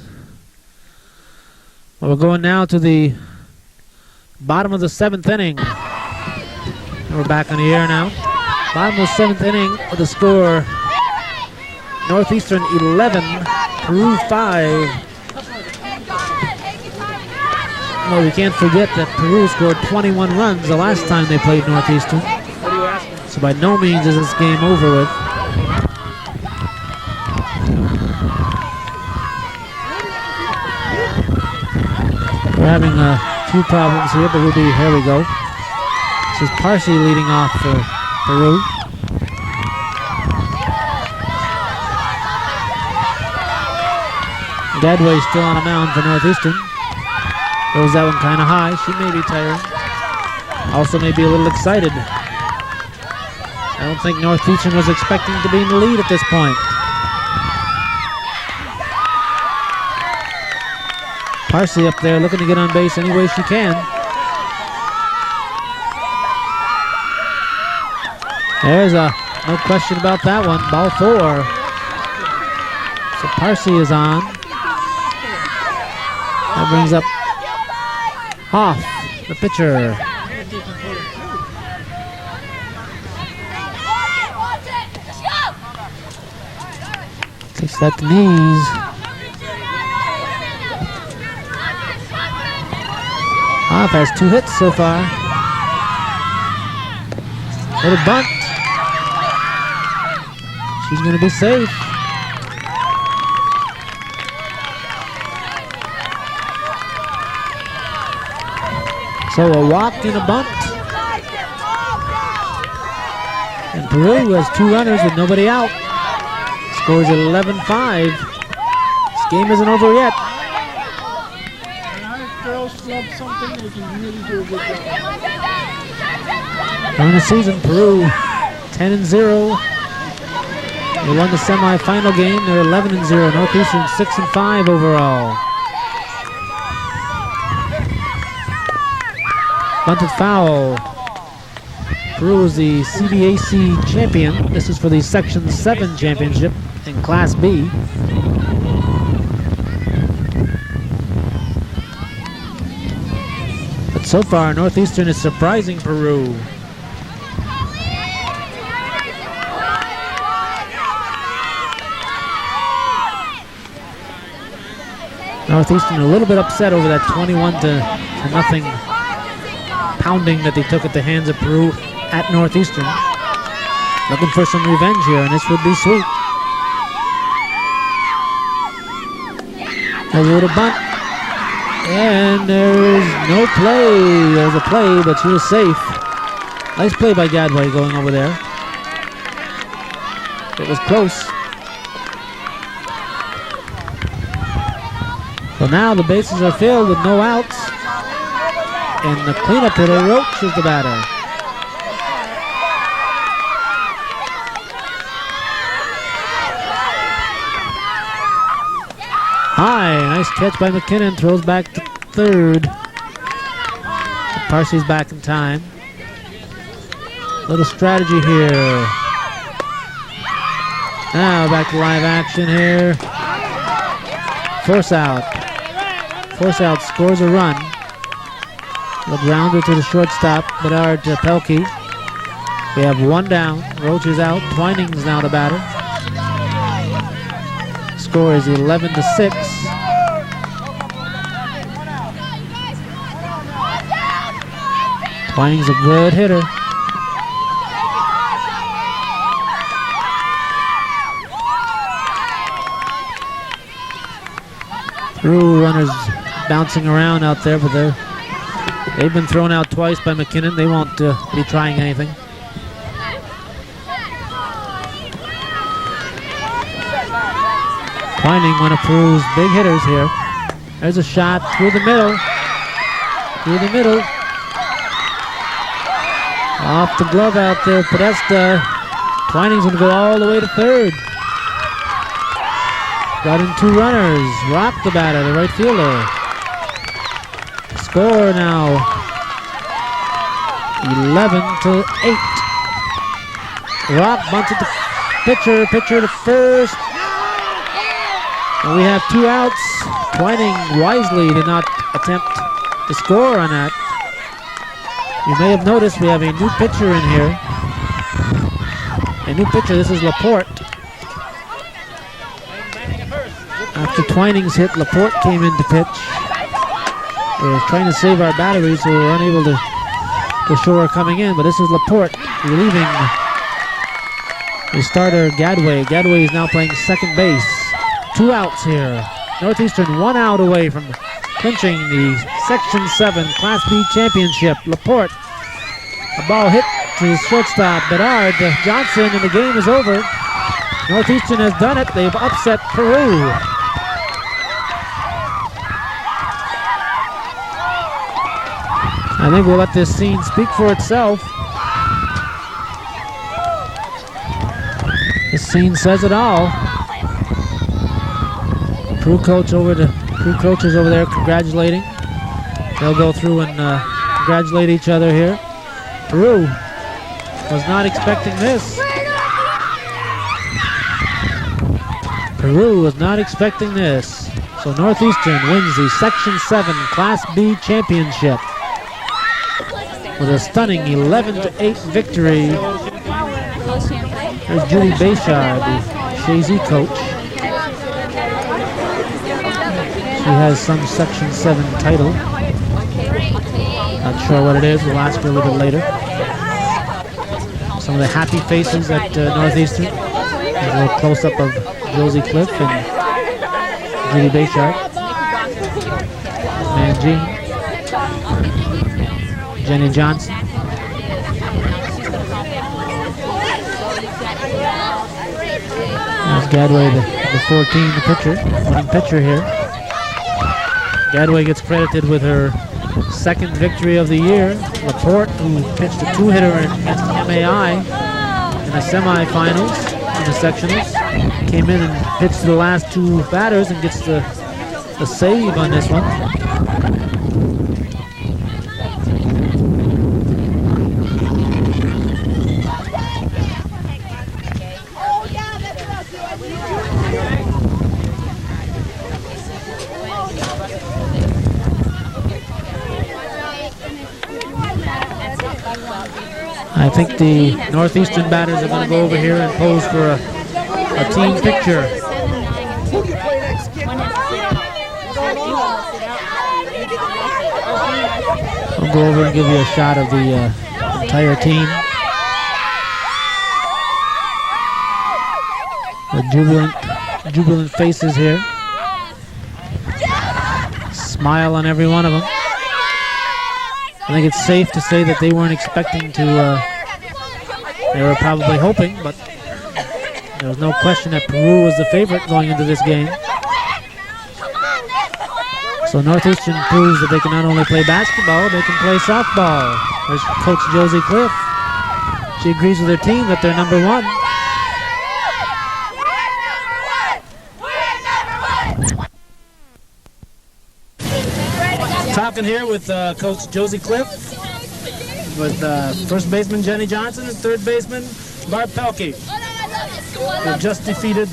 Well, we're going now to the bottom of the 7th inning. And we're back on the air now. Bottom of the 7th inning with the score: Northeastern 11, Peru 5. Well, we can't forget that Peru scored 21 runs the last time they played Northeastern. So by no means is this game over with. We're having a few problems here, but here we go. This is Parsi leading off for Peru. Gadway still on a mound for Northeastern. Throws that one kind of high. She may be tired. Also may be a little excited. I don't think Northeastern was expecting to be in the lead at this point. Parsi up there looking to get on base any way she can. There's no question about that one. Ball 4. So Parsi is on. That brings up Hoff, the pitcher. Takes that to knees. Hoff has 2 hits so far. Little bunt. She's going to be safe. So a walk and a bunt. And Peru has 2 runners with nobody out. Scores at 11-5. This game isn't over yet. During the season, Peru 10-0. They won the semifinal game. They're 11-0. Northeastern 6-5 overall. Bunted foul. Peru is the CBAC champion. This is for the Section 7 championship in Class B. But so far, Northeastern is surprising Peru. Northeastern a little bit upset over that 21-0 pounding that they took at the hands of Peru at Northeastern. Looking for some revenge here, and this would be sweet. There's a little bunt. And there's no play. There's a play, but she was safe. Nice play by Gadway going over there. It was close. So now the bases are filled with no outs. And the cleanup hitter, Roach, is the batter. High, nice catch by McKinnon, throws back to third. Parsi's back in time. Little strategy here. Now back to live action here. Force out. Force out scores a run. The grounder to the shortstop, Bedard to Pelkey. We have 1 down. Roach is out. Twining's now the batter. Score is 11-6. Twining's a good hitter. Peru runners bouncing around out there, but they've been thrown out twice by McKinnon. They won't be trying anything. Twining, one of Peru's big hitters here. There's a shot through the middle. Through the middle. Off the glove out there, Podesta. Twining's going to go all the way to third. Got in 2 runners. Rock the batter, the right fielder. Score now 11-8. Rock bunted to pitcher to first. And we have 2 outs. Twining wisely did not attempt to score on that. You may have noticed we have a new pitcher in here. A new pitcher, this is Laporte. After Twining's hit, Laporte came in to pitch. We're trying to save our batteries, so we're unable to show her coming in, but this is Laporte relieving the starter, Gadway. Gadway is now playing second base. 2 outs here. Northeastern 1 out away from clinching the Section 7 Class B championship. Laporte, a ball hit to his shortstop, Bedard to Johnson, and the game is over. Northeastern has done it. They've upset Peru. I think we'll let this scene speak for itself. This scene says it all. Peru coaches over there congratulating. They'll go through and congratulate each other here. Peru was not expecting this. Peru was not expecting this. So Northeastern wins the Section 7 Class B championship with a stunning 11-8 victory. There's Judy Bayshard, the Shazy coach. She has some Section 7 title. Not sure what it is. We'll ask her a little bit later. Some of the happy faces at Northeastern. A little close-up of Josie Cliff and Judy Bayshard. Man Jean. Jenny Johnson. There's Gadway, the 14, the pitcher, winning pitcher here. Gadway gets credited with her second victory of the year. Laporte, who pitched a 2-hitter against MAI in the semifinals, in the sectionals, came in and pitched to the last 2 batters and gets the save on this one. I think the Northeastern batters are going to go over here and pose for a team picture. I'll go over and give you a shot of the entire team. The jubilant faces here. Smile on every one of them. I think it's safe to say that they weren't expecting to, they were probably hoping, but there was no question that Peru was the favorite going into this game. So Northeastern proves that they can not only play basketball, they can play softball. There's Coach Josie Cliff. She agrees with her team that they're number 1. Talking here with Coach Josie Cliff, with first baseman Jenny Johnson and third baseman Barb Pelkey. They just defeated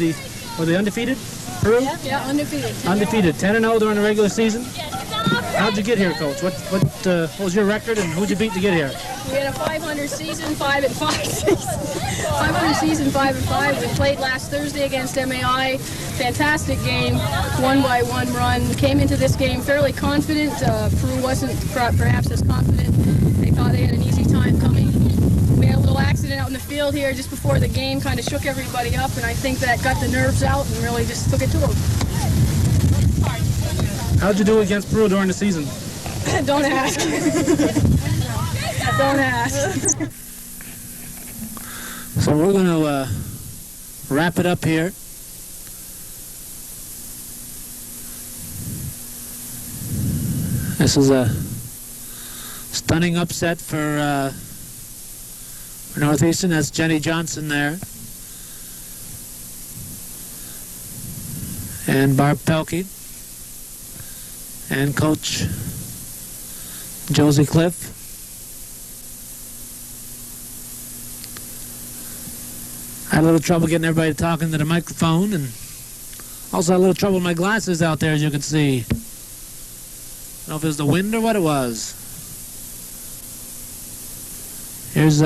were they undefeated? Peru? Yeah, undefeated. Undefeated, 10-0 during the regular season. How'd you get here, Coach? What was your record and who'd you beat to get here? We had a 500 season, 5-5 season. 500 season, 5-5. We played last Thursday against MAI. Fantastic game, 1-by-1 run. Came into this game fairly confident. Peru wasn't perhaps as confident. They thought they had an easy time coming. We had a little accident out in the field here just before the game, kind of shook everybody up, and I think that got the nerves out and really just took it to them. How'd you do against Peru during the season? Don't ask. Don't ask. So we're going to wrap it up here. This is a stunning upset for Northeastern. That's Jenny Johnson there. And Barb Pelkey. And Coach Josie Cliff. I had a little trouble getting everybody talking to the microphone, and also had a little trouble with my glasses out there, as you can see. I don't know if it was the wind or what it was. Here's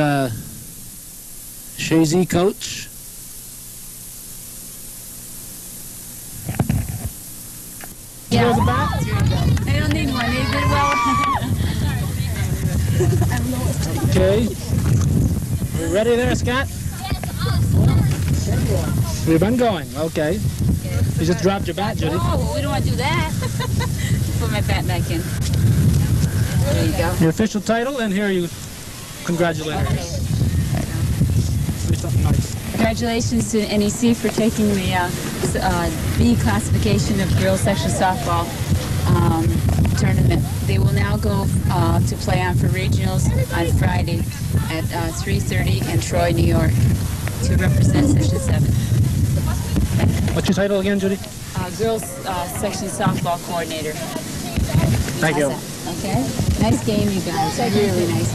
Shazy coach. Yeah. I don't need one. They did well. Okay. We ready there, Scott? We've been going. Okay. You just dropped your bat, Judy. Oh, we don't want to do that. Put my bat back in. There you go. Your official title, and here you congratulate her. Say something nice. Congratulations to NEC for taking the B classification of girls section softball tournament. They will now go to play on for regionals on Friday at 3:30 in Troy, New York, to represent Section 7. What's your title again, Judy? Girls section softball coordinator. Thank you. Okay. Nice game, you guys. Really nice.